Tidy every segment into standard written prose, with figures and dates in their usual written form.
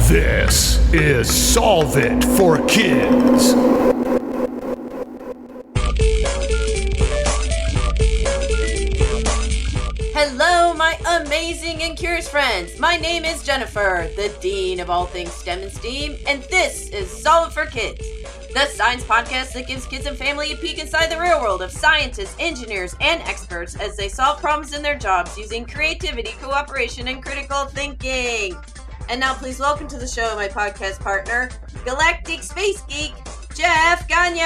This is Solve It for Kids. Hello, my amazing and curious friends. My name is Jennifer, the Dean of all things STEM and STEAM, and this is Solve It for Kids, the science podcast that gives kids and family a peek inside the real world of scientists, engineers, and experts as they solve problems in their jobs using creativity, cooperation, and critical thinking. And now please welcome to the show my podcast partner, Galactic Space Geek, Jeff Gagne.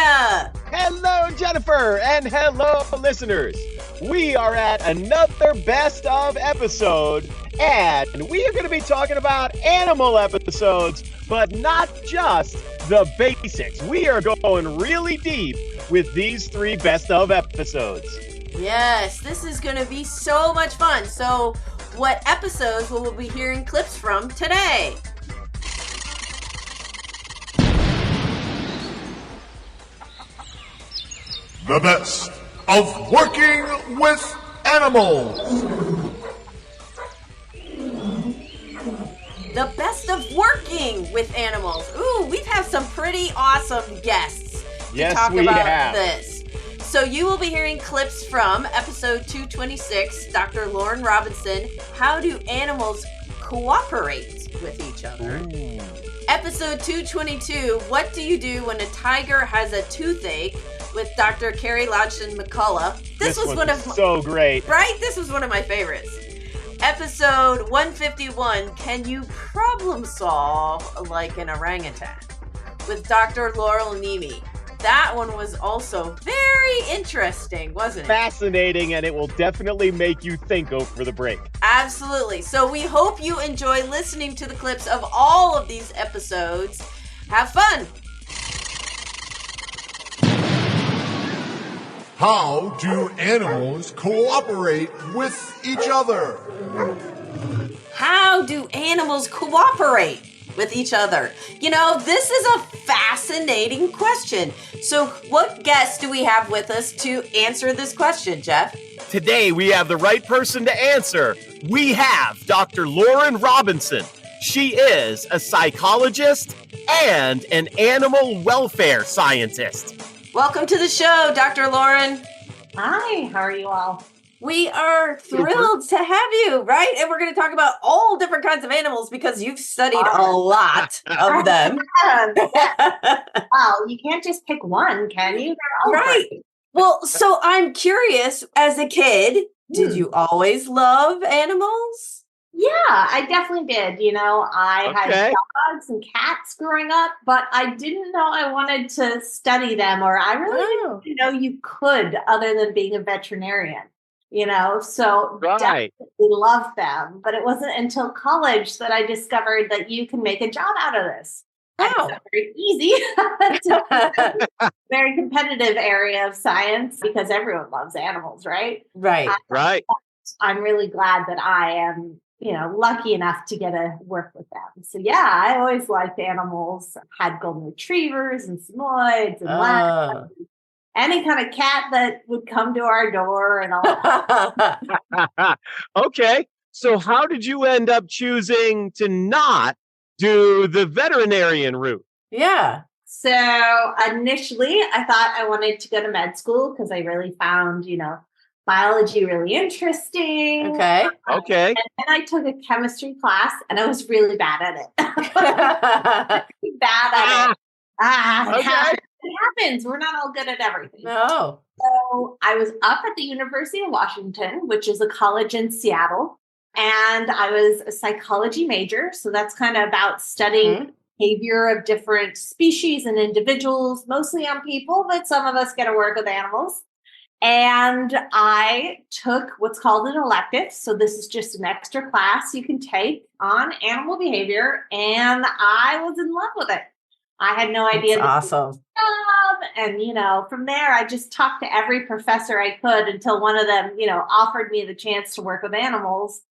Hello, Jennifer, and hello, listeners. We are at another best of episode, and we are going to be talking about animal episodes, but not just the basics. We are going really deep with these three best of episodes. Yes, this is going to be so much fun. So, what episodes will we be hearing clips from today? The best of working with animals. The best of working with animals. Ooh, we've had some pretty awesome guests to talk about this. So you will be hearing clips from episode 226, Dr. Laurel Robinson, How Do Animals Cooperate with Each Other? Ooh. Episode 222, What Do You Do When a Tiger Has a Toothache? With Dr. Carrie Logdsen McCullough. This was one of so great. Right? This was one of my favorites. Episode 151, Can You Problem Solve Like an Orangutan? With Dr. Laurel Neme. That one was also very interesting, wasn't it? Fascinating, and it will definitely make you think over the break. Absolutely. So we hope you enjoy listening to the clips of all of these episodes. Have fun. How do animals cooperate with each other? How do animals cooperate with each other? You know, this is a fascinating question. So what guests do we have with us to answer this question, Jeff? Today, we have the right person to answer. We have Dr. Laurel Robinson. She is a psychologist and an animal welfare scientist. Welcome to the show, Dr. Lauren. Hi, how are you all? We are thrilled to have you, right? And we're going to talk about all different kinds of animals because you've studied a lot of them. Wow, you can't just pick one, can you? They're all Right. great. Well, so I'm curious, as a kid, did you always love animals? Yeah, I definitely did. You know, I had dogs and cats growing up, but I didn't know I wanted to study them, or I really didn't know you could other than being a veterinarian. You know, so definitely loved them. But it wasn't until college that I discovered that you can make a job out of this. Wow. It's very easy. Very competitive area of science because everyone loves animals, right? Right. Right. I'm really glad that I am, you know, lucky enough to get to work with them. So yeah, I always liked animals. Had golden retrievers and Samoyeds and labs. Any kind of cat that would come to our door and all that. Okay, so how did you end up choosing to not do the veterinarian route? Yeah. So initially, I thought I wanted to go to med school because I really found, you know, biology really interesting. Okay. Okay. And then I took a chemistry class and I was really bad at it. Bad at it. Okay. It happens. We're not all good at everything. No. So I was up at the University of Washington, which is a college in Seattle, and I was a psychology major. So that's kind of about studying behavior of different species and individuals, mostly on people, but some of us get to work with animals. And I took what's called an elective. So this is just an extra class you can take on animal behavior. And I was in love with it. I had no idea. That's awesome. And, you know, from there, I just talked to every professor I could until one of them, you know, offered me the chance to work with animals.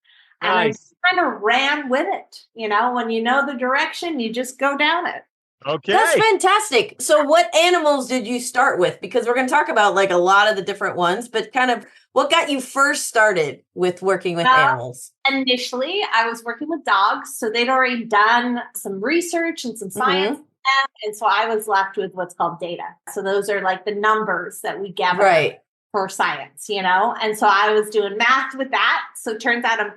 And I kind of ran with it. You know, when you know the direction, you just go down it. Okay. That's fantastic. So what animals did you start with? Because we're going to talk about like a lot of the different ones, but kind of what got you first started with working with animals? Initially, I was working with dogs, so they'd already done some research and some science. And so I was left with what's called data. So those are like the numbers that we gather for science, And so I was doing math with that. So it turns out I'm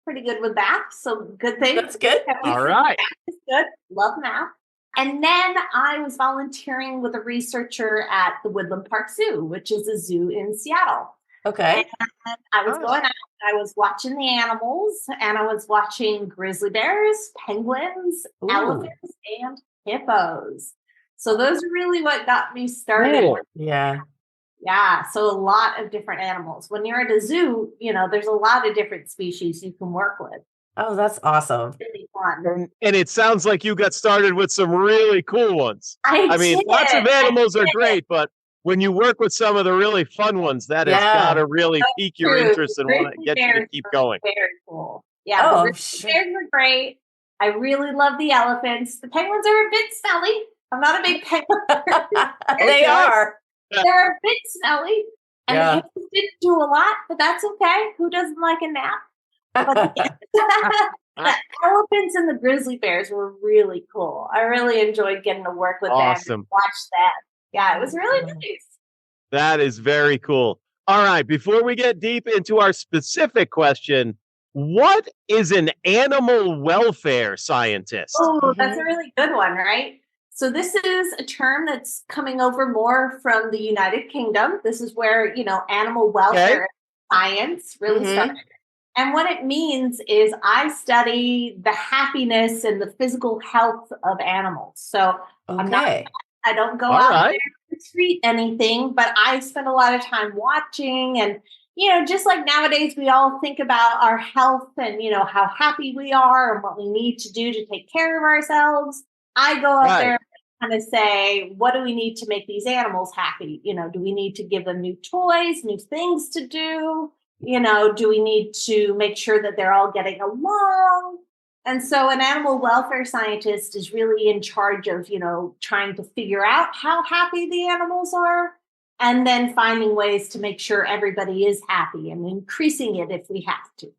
pretty good with math. So good thing. That's good. All right. Math is good. Love math. And then I was volunteering with a researcher at the Woodland Park Zoo, which is a zoo in Seattle. Okay. And I was going out, I was watching the animals, and I was watching grizzly bears, penguins, elephants, and hippos. So those are really what got me started. Cool. Yeah. Yeah. So a lot of different animals. When you're at a zoo, there's a lot of different species you can work with. Oh, that's awesome. Really fun. And it sounds like you got started with some really cool ones. I mean, did. lots of animals are great, but when you work with some of the really fun ones, that has got to really pique your interest and want to get you to keep going. Very cool. Yeah, the bears are great. I really love the elephants. The penguins are a bit smelly. I'm not a big penguin. They are. They're a bit smelly. And the hippos didn't do a lot, but that's okay. Who doesn't like a nap? But the elephants and the grizzly bears were really cool. I really enjoyed getting to work with them and watch that. Yeah, it was really nice. That is very cool. All right, before we get deep into our specific question, what is an animal welfare scientist? Oh, that's a really good one, right? So this is a term that's coming over more from the United Kingdom. This is where, animal welfare science really started. And what it means is I study the happiness and the physical health of animals. So I don't go out there to treat anything, but I spend a lot of time watching. And, just like nowadays, we all think about our health and, how happy we are and what we need to do to take care of ourselves. I go out there and kind of say, what do we need to make these animals happy? Do we need to give them new toys, new things to do? Do we need to make sure that they're all getting along? And so an animal welfare scientist is really in charge of, trying to figure out how happy the animals are and then finding ways to make sure everybody is happy and increasing it if we have to.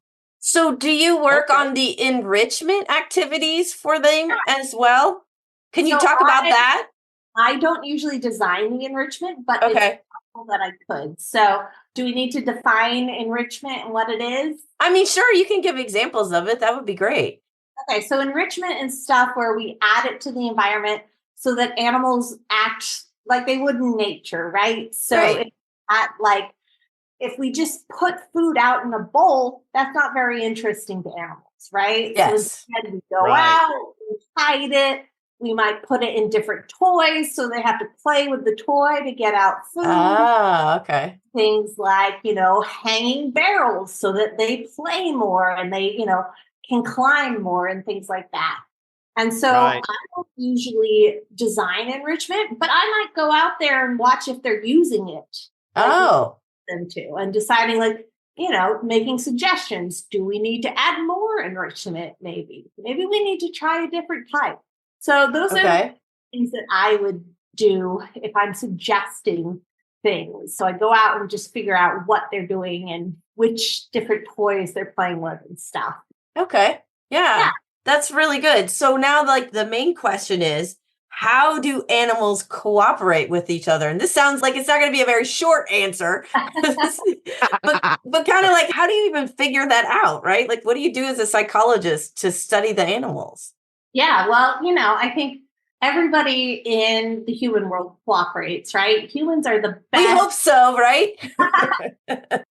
So do you work on the enrichment activities for them as well? Can you talk about that? I don't usually design the enrichment, but it's possible that I could. So do we need to define enrichment and what it is? I mean, sure, you can give examples of it. That would be great. Okay, so enrichment is stuff where we add it to the environment so that animals act like they would in nature, right? So it's not like if we just put food out in a bowl, that's not very interesting to animals, right? Yes. So instead we go out, we hide it. We might put it in different toys so they have to play with the toy to get out food. Ah, okay. Things like, hanging barrels so that they play more and they, can climb more and things like that. And so I don't usually design enrichment, but I might go out there and watch if they're using it. Them to and deciding making suggestions. Do we need to add more enrichment? Maybe we need to try a different type. So those are things that I would do if I'm suggesting things. So I go out and just figure out what they're doing and which different toys they're playing with and stuff. Okay. Yeah. That's really good. So now the main question is, how do animals cooperate with each other? And this sounds like it's not going to be a very short answer, but kind of like, how do you even figure that out, right? Like, what do you do as a psychologist to study the animals? Yeah, well, I think everybody in the human world cooperates, right? Humans are the best. We hope so, right?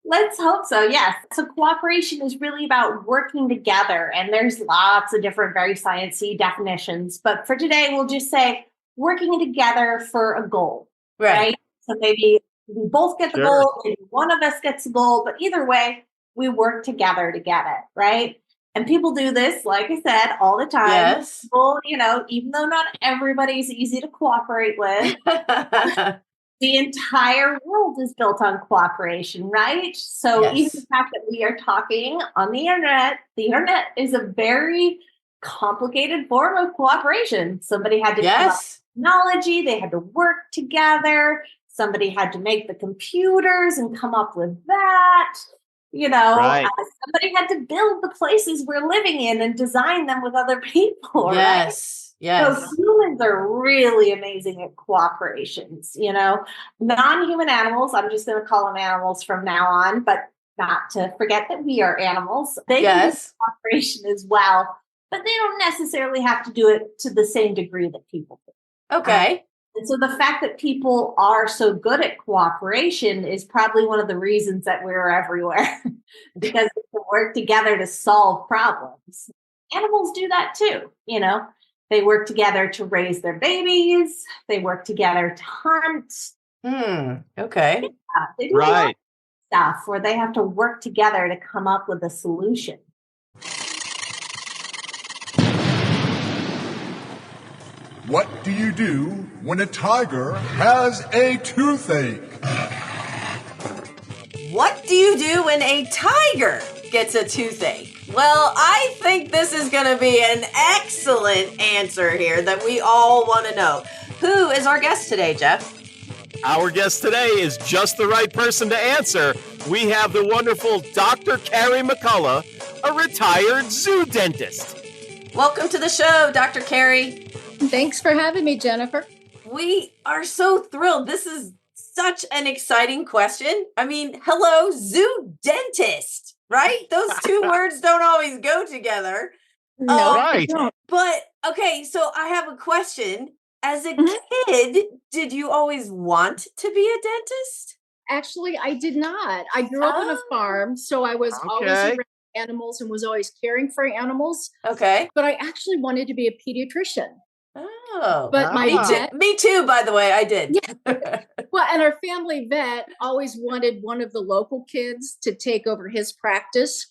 Let's hope so, yes. So cooperation is really about working together. And there's lots of different very sciencey definitions. But for today, we'll just say working together for a goal, right? So maybe we both get the goal, maybe one of us gets the goal, but either way, we work together to get it, right? And people do this, like I said, all the time. Yes. People, even though not everybody's easy to cooperate with, the entire world is built on cooperation, right? So even the fact that we are talking on the internet is a very complicated form of cooperation. Somebody had to come up Yes. with technology, they had to work together. Somebody had to make the computers and come up with that. Right. Somebody had to build the places we're living in and design them with other people, right? Yes. Yes. So humans are really amazing at cooperations, non-human animals. I'm just going to call them animals from now on, but not to forget that we are animals. They can do cooperation as well, but they don't necessarily have to do it to the same degree that people do. Okay. And so the fact that people are so good at cooperation is probably one of the reasons that we're everywhere because they can work together to solve problems. Animals do that too, They work together to raise their babies. They work together to hunt. Okay. Yeah, they do a lot of stuff where they have to work together to come up with a solution. What do you do when a tiger has a toothache? What do you do when a tiger gets a toothache? Well, I think this is going to be an excellent answer here that we all want to know. Who is our guest today, Jeff? Our guest today is just the right person to answer. We have the wonderful Dr. Carrie McCullough, a retired zoo dentist. Welcome to the show, Dr. Carrie. Thanks for having me, Jennifer. We are so thrilled. This is such an exciting question. I mean, hello, zoo dentist, right? Those two words don't always go together. No, Right. But, okay, so I have a question. As a kid, did you always want to be a dentist? Actually, I did not. I grew up on a farm, so I was always around animals and was always caring for animals. Okay. But I actually wanted to be a pediatrician. Oh, But my vet, me too, by the way, I did. well, and our family vet always wanted one of the local kids to take over his practice.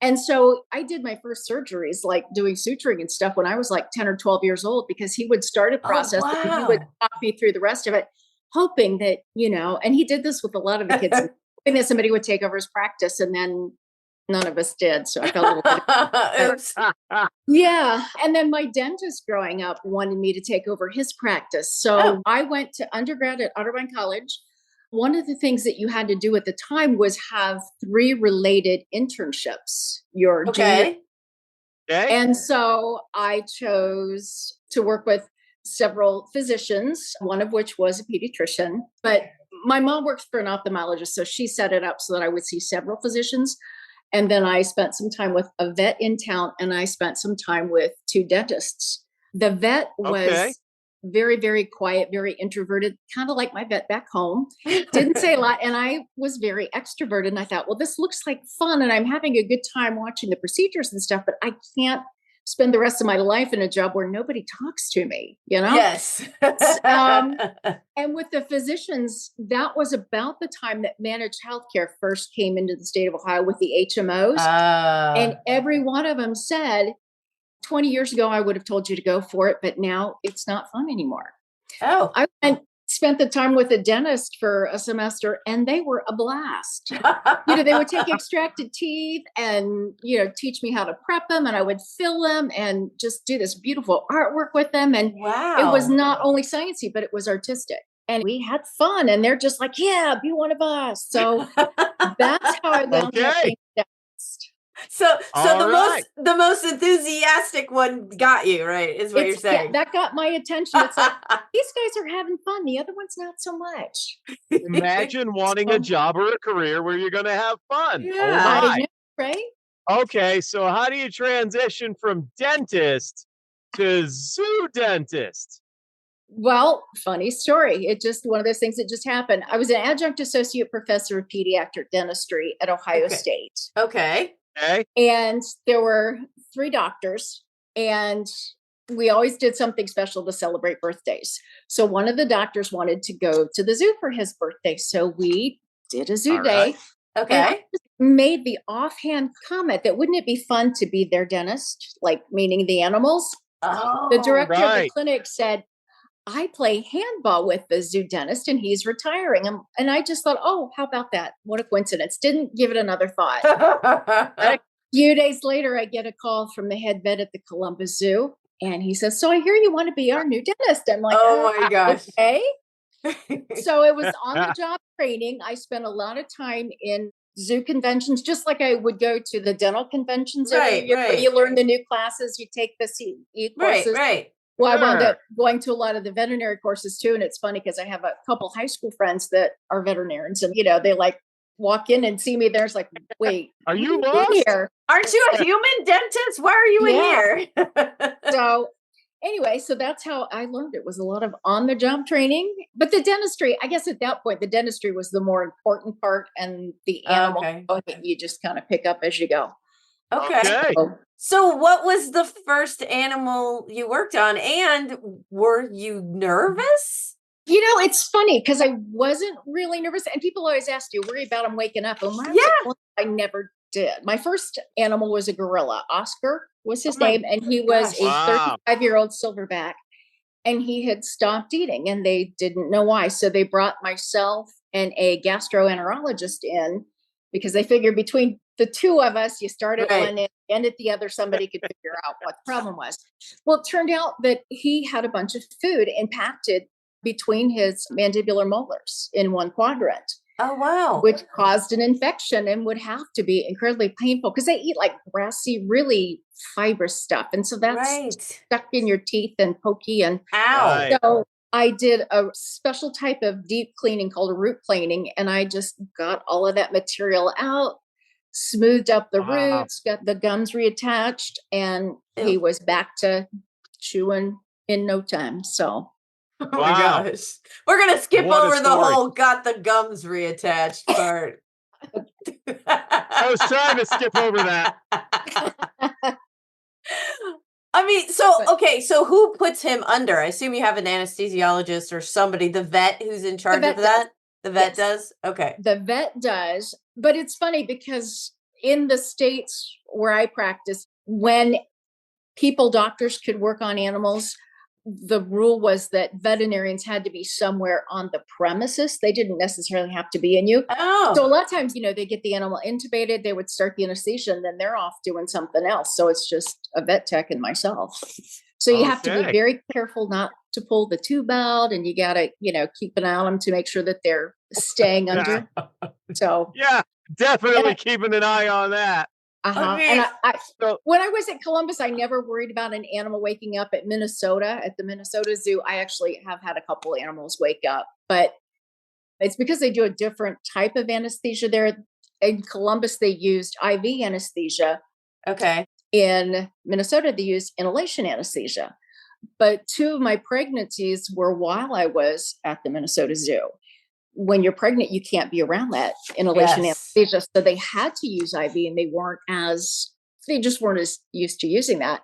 And so I did my first surgeries, like doing suturing and stuff when I was like 10 or 12 years old, because he would start a process and he would talk me through the rest of it, hoping that, and he did this with a lot of the kids, hoping that somebody would take over his practice, and then none of us did. So I felt a little Oops. Yeah. And then my dentist growing up wanted me to take over his practice. So I went to undergrad at Otterbein College. One of the things that you had to do at the time was have 3 related internships. Your junior. And so I chose to work with several physicians, one of which was a pediatrician. But my mom works for an ophthalmologist, so she set it up so that I would see several physicians. And then I spent some time with a vet in town, and I spent some time with 2 dentists. The vet was very, very quiet, very introverted, kind of like my vet back home. Didn't say a lot. And I was very extroverted. And I thought, well, this looks like fun. And I'm having a good time watching the procedures and stuff, but I can't spend the rest of my life in a job where nobody talks to me, Yes. And with the physicians, that was about the time that managed healthcare first came into the state of Ohio with the HMOs. And every one of them said, 20 years ago, I would have told you to go for it, but now it's not fun anymore. Oh. I spent the time with a dentist for a semester, and they were a blast. They would take extracted teeth and, teach me how to prep them, and I would fill them and just do this beautiful artwork with them. And it was not only sciencey, but it was artistic. And we had fun, and they're just like, yeah, be one of us. So that's how I wound up being a dentist. So the most enthusiastic one got you, right? Is what you're saying. Yeah, that got my attention. It's like, these guys are having fun. The other one's not so much. Imagine wanting a job or a career where you're going to have fun. Yeah. Oh my. Right? Okay, so how do you transition from dentist to zoo dentist? Well, funny story. It just one of those things that just happened. I was an adjunct associate professor of pediatric dentistry at Ohio State. Okay. And there were 3 doctors, and we always did something special to celebrate birthdays. So one of the doctors wanted to go to the zoo for his birthday. So we did a zoo day. Okay. And I just made the offhand comment that wouldn't it be fun to be their dentist, like meaning the animals? The director of the clinic said, I play handball with the zoo dentist and he's retiring. And I just thought, oh, how about that? What a coincidence. Didn't give it another thought. few days later, I get a call from the head vet at the Columbus Zoo. And he says, so I hear you want to be our new dentist. I'm like, Oh my gosh. Okay. So it was on the job training. I spent a lot of time in zoo conventions, just like I would go to the dental conventions every year. Where you learn the new classes, you take the CE courses. Right. Well, I wound up going to a lot of the veterinary courses too. And it's funny because I have a couple high school friends that are veterinarians and, they like walk in and see me there. It's like, wait, are you lost? Here? Aren't you a human dentist? Why are you in here? So anyway, so that's how I learned. It was a lot of on-the-job training. But the dentistry, I guess at that point, the dentistry was the more important part, and the animal you just kind of pick up as you go. Okay. So what was the first animal you worked on, and were you nervous? It's funny because I wasn't really nervous, and people always ask, do you worry about them waking up? And I never did. My first animal was a gorilla. Oscar was his name, and he was a 35-year-old silverback, and he had stopped eating, and they didn't know why. So they brought myself and a gastroenterologist in because they figured between the two of us, you start at one end at the other, somebody could figure out what the problem was. Well, it turned out that he had a bunch of food impacted between his mandibular molars in one quadrant. Oh, wow. Which caused an infection and would have to be incredibly painful because they eat like grassy, really fibrous stuff. And so that's stuck in your teeth and pokey. And so I did a special type of deep cleaning called a root planing. And I just got all of that material out, smoothed up the roots, got the gums reattached, and he was back to chewing in no time. So. Oh my gosh. We're going to skip over the whole got the gums reattached part. I was trying to skip over that. I mean, so who puts him under? I assume you have an anesthesiologist or somebody, the vet who's in charge of that? The vet does? Okay. The vet does. But it's funny because in the states where I practice, when doctors could work on animals, the rule was that veterinarians had to be somewhere on the premises. They didn't necessarily have to be in you. Oh. So a lot of times, they get the animal intubated, they would start the anesthesia, and then they're off doing something else. So it's just a vet tech and myself. So you have to be very careful not to pull the tube out, and you got to, keep an eye on them to make sure that they're staying under. So yeah, definitely keeping an eye on that. And when I was at Columbus, I never worried about an animal waking up. At Minnesota, at the Minnesota Zoo, I actually have had a couple of animals wake up, but it's because they do a different type of anesthesia there. In Columbus, they used IV anesthesia. Okay. In Minnesota, they used inhalation anesthesia. But two of my pregnancies were while I was at the Minnesota Zoo. When you're pregnant, you can't be around that inhalation anesthesia. So they had to use IV, and they just weren't as used to using that.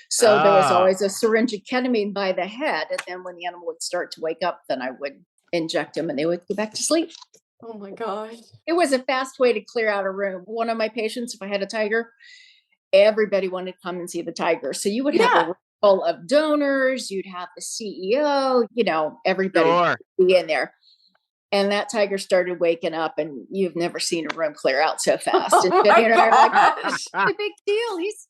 So there was always a syringe of ketamine by the head. And then when the animal would start to wake up, then I would inject them and they would go back to sleep. Oh my gosh. It was a fast way to clear out a room. One of my patients, if I had a tiger, everybody wanted to come and see the tiger. So you would have a room full of donors. You'd have the CEO, everybody would be in there. And that tiger started waking up, and you've never seen a room clear out so fast. And Jenny and I are like, it's a big deal. He's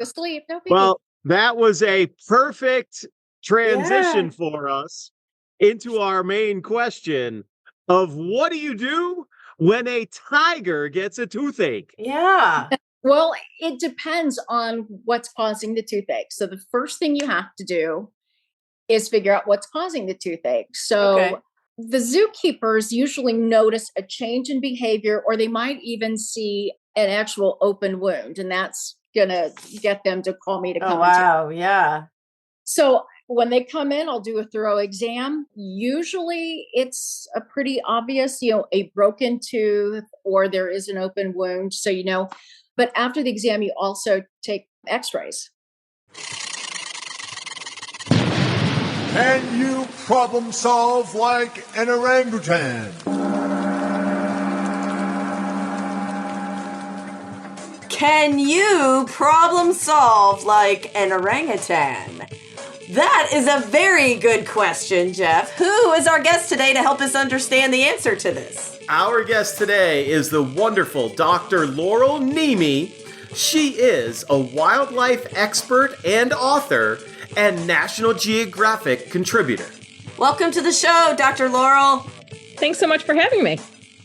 asleep. No big deal. That was a perfect transition for us into our main question of what do you do when a tiger gets a toothache? Yeah. Well, it depends on what's causing the toothache. So the first thing you have to do is figure out what's causing the toothache. So the zookeepers usually notice a change in behavior, or they might even see an actual open wound, and that's going to get them to call me to come. Oh, wow. Yeah. So when they come in, I'll do a thorough exam. Usually it's a pretty obvious, a broken tooth, or there is an open wound. So, but after the exam, you also take x-rays. Can you problem solve like an orangutan? Can you problem solve like an orangutan? That is a very good question, Jeff. Who is our guest today to help us understand the answer to this? Our guest today is the wonderful Dr. Laurel Neme, She is a wildlife expert and author and National Geographic contributor. Welcome to the show, Dr. Laurel. Thanks so much for having me.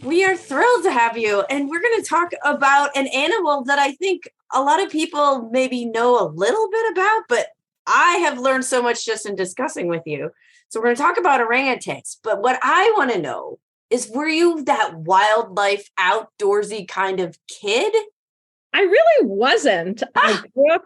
We are thrilled to have you. And we're going to talk about an animal that I think a lot of people maybe know a little bit about, but I have learned so much just in discussing with you. So we're going to talk about orangutans. But what I want to know is, were you that wildlife outdoorsy kind of kid? I really wasn't. I grew up.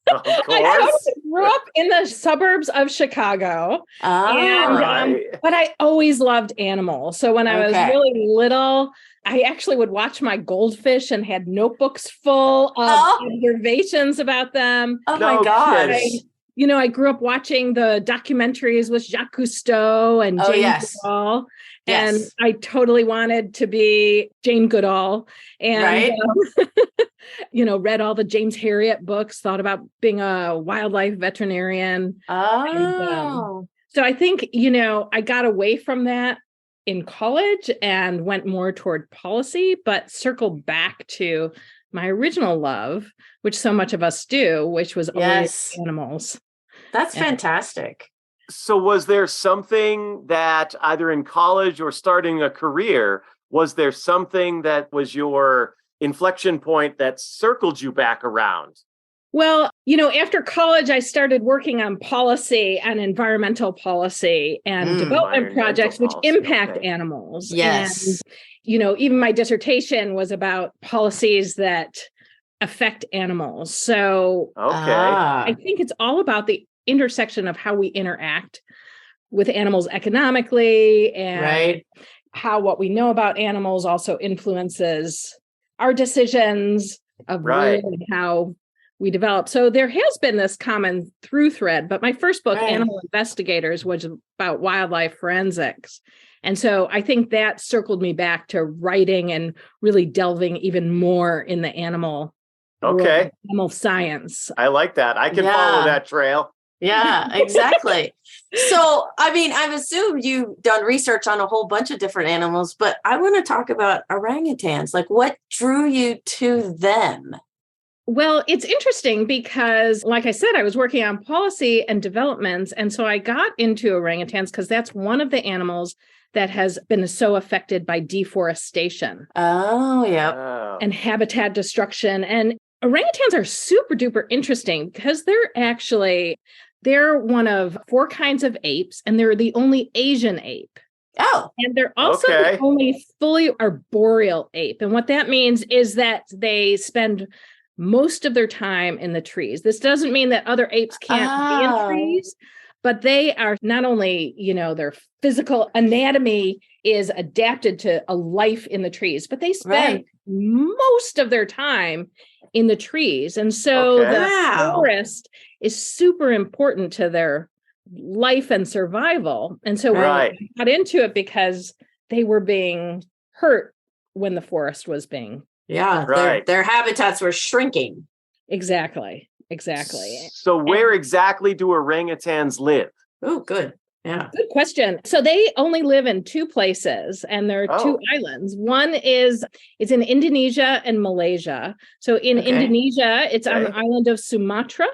I grew up in the suburbs of Chicago, but I always loved animals. So when I was really little, I actually would watch my goldfish and had notebooks full of observations about them. Oh my gosh! I grew up watching the documentaries with Jacques Cousteau and Jane Goodall. And I totally wanted to be Jane Goodall, and read all the James Herriot books, thought about being a wildlife veterinarian. So I think, I got away from that in college and went more toward policy, but circled back to my original love, which so much of us do, which was always animals. That's fantastic. So was there something that either in college or starting a career, was there something that was your inflection point that circled you back around? Well, after college, I started working on policy and environmental policy and development projects which impact animals. Yes. And, even my dissertation was about policies that affect animals. So I think it's all about the intersection of how we interact with animals economically and how what we know about animals also influences our decisions of where and how we develop. So there has been this common through thread, but my first book, Animal Investigators, was about wildlife forensics. And so I think that circled me back to writing and really delving even more in the animal world, animal science. I like that. I can follow that trail. Yeah, exactly. So, I've assumed you've done research on a whole bunch of different animals, but I want to talk about orangutans. Like, what drew you to them? Well, it's interesting because, like I said, I was working on policy and developments. And so I got into orangutans because that's one of the animals that has been so affected by deforestation. Oh, yeah. And habitat destruction. And orangutans are super duper interesting because they're one of 4 kinds of apes, and they're the only Asian ape. Oh. And they're also the only fully arboreal ape. And what that means is that they spend most of their time in the trees. This doesn't mean that other apes can't be in trees, but they are not only, their physical anatomy is adapted to a life in the trees, but they spend most of their time in the trees. And so the forest is super important to their life and survival. And so we got into it because they were being hurt when the forest was being. Their habitats were shrinking. Exactly. So where exactly do orangutans live? Oh, good. Yeah. Good question. So they only live in 2 places, and there are 2 islands. One is in Indonesia and Malaysia. So in Indonesia, it's on the island of Sumatra.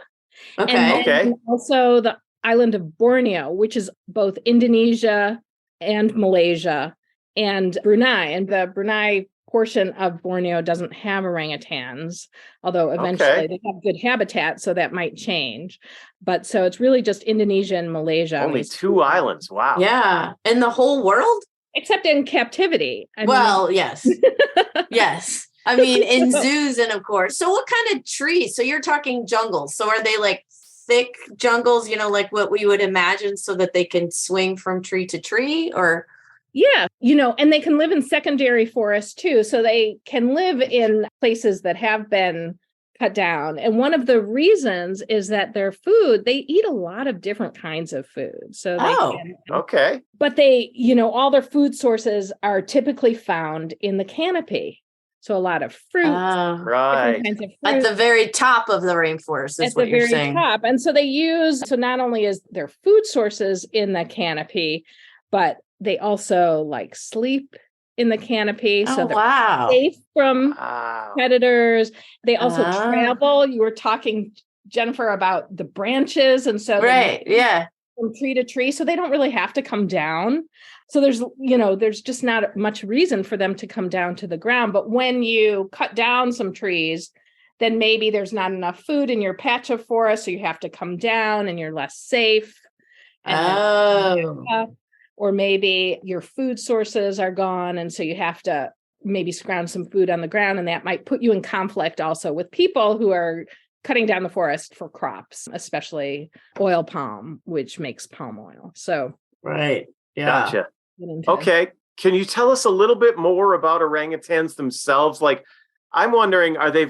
And also the island of Borneo, which is both Indonesia and Malaysia and Brunei. And the Brunei portion of Borneo doesn't have orangutans, although eventually they have good habitat, so that might change. But so it's really just Indonesia and Malaysia. Only 2 islands. Wow. Yeah. In the whole world? Except in captivity. Yes. Yes. In zoos and of course. So what kind of trees? So you're talking jungles. So are they like thick jungles, like what we would imagine so that they can swing from tree to tree, or? Yeah, and they can live in secondary forests too. So they can live in places that have been cut down. And one of the reasons is that their food, they eat a lot of different kinds of food. So but they, all their food sources are typically found in the canopy. So a lot of fruit, different kinds of fruit. At the very top of the rainforest is what you're saying. Top. And so so not only is their food sources in the canopy, but they also sleep in the canopy. So they're wow. safe from predators. They also travel. You were talking, Jennifer, about the branches. And so from tree to tree. So they don't really have to come down. So there's just not much reason for them to come down to the ground. But when you cut down some trees, then maybe there's not enough food in your patch of forest. So you have to come down and you're less safe. Or maybe your food sources are gone. And so you have to maybe scrounge some food on the ground. And that might put you in conflict also with people who are cutting down the forest for crops, especially oil palm, which makes palm oil. So, right. Yeah. Gotcha. Okay. Can you tell us a little bit more about orangutans themselves? Like, I'm wondering, are they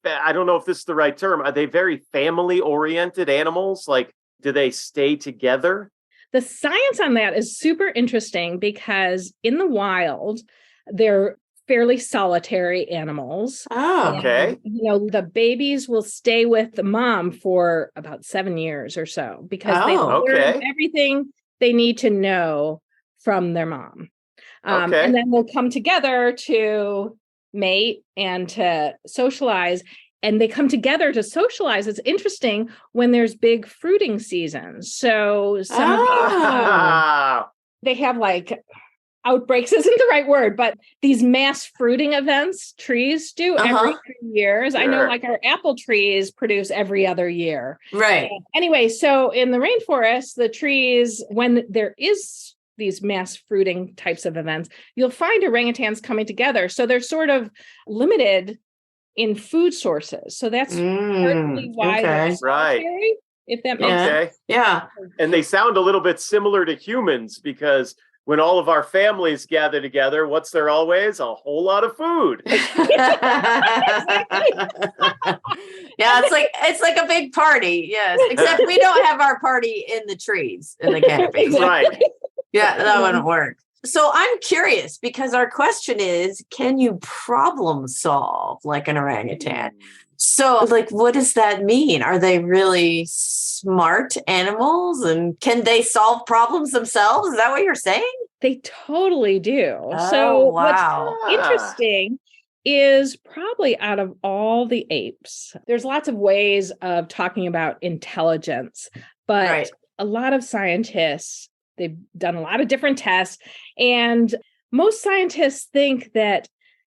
I don't know if this is the right term. Are they very family-oriented animals? Like, do they stay together? The science on that is super interesting because in the wild, they're fairly solitary animals. Oh, okay. And, the babies will stay with the mom for about 7 years or so because they learn everything they need to know from their mom. And then they'll come together to mate and to socialize. And they come together to socialize. It's interesting when there's big fruiting seasons. So some of these, they have like outbreaks isn't the right word, but these mass fruiting events trees do every 3 years. Sure. I know like our apple trees produce every other year. Right. Anyway, so in the rainforest, the trees, when there is these mass fruiting types of events, you'll find orangutans coming together. So they're sort of limited in food sources. So that's partly why they're solitary, if that makes sense. Yeah. And they sound a little bit similar to humans because when all of our families gather together, what's there always? A whole lot of food. It's like a big party. Yes. Except we don't have our party in the trees, in the canopies. Right. Yeah, that wouldn't work. So I'm curious because our question is, can you problem solve like an orangutan? So like, what does that mean? Are they really smart animals and can they solve problems themselves? Is that what you're saying? They totally do. Oh, so wow. What's interesting is probably out of all the apes, there's lots of ways of talking about intelligence, but a lot of scientists, they've done a lot of different tests, and most scientists think that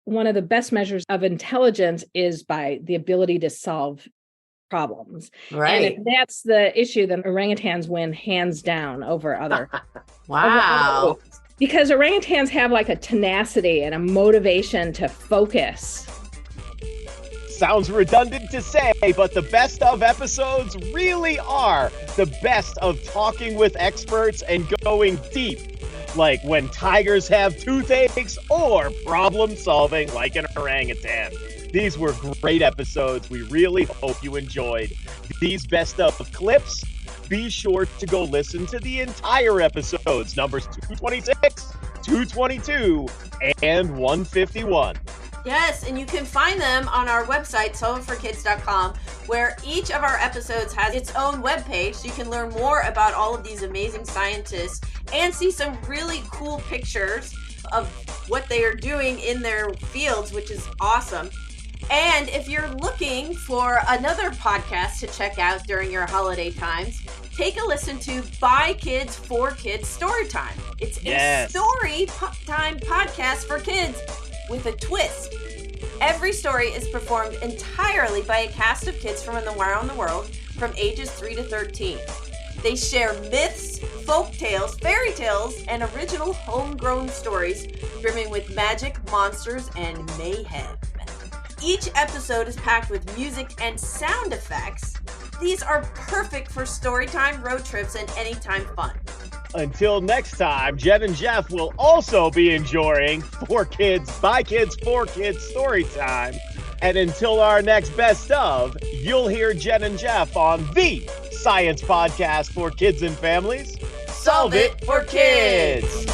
one of the best measures of intelligence is by the ability to solve problems. Right. And if that's the issue, then orangutans win hands down over other. Wow. Because orangutans have like a tenacity and a motivation to focus. Sounds redundant to say, but the best of episodes really are the best of talking with experts and going deep, like when tigers have toothaches or problem solving like an orangutan. These were great episodes. We really hope you enjoyed these best of clips. Be sure to go listen to the entire episodes, numbers 226, 222, and 151. Yes, and you can find them on our website, solveitforkids.com, where each of our episodes has its own webpage, so you can learn more about all of these amazing scientists and see some really cool pictures of what they are doing in their fields, which is awesome. And if you're looking for another podcast to check out during your holiday times, take a listen to By Kids for Kids Storytime. It's a story time podcast for kids with a twist. Every story is performed entirely by a cast of kids from around the world from ages 3 to 13. They share myths, folk tales, fairy tales, and original homegrown stories brimming with magic, monsters, and mayhem. Each episode is packed with music and sound effects. These are perfect for storytime, road trips, and anytime fun. Until next time, Jen and Jeff will also be enjoying For Kids, By Kids, For Kids Storytime. And until our next best of, you'll hear Jen and Jeff on the science podcast for kids and families, Solve It for Kids.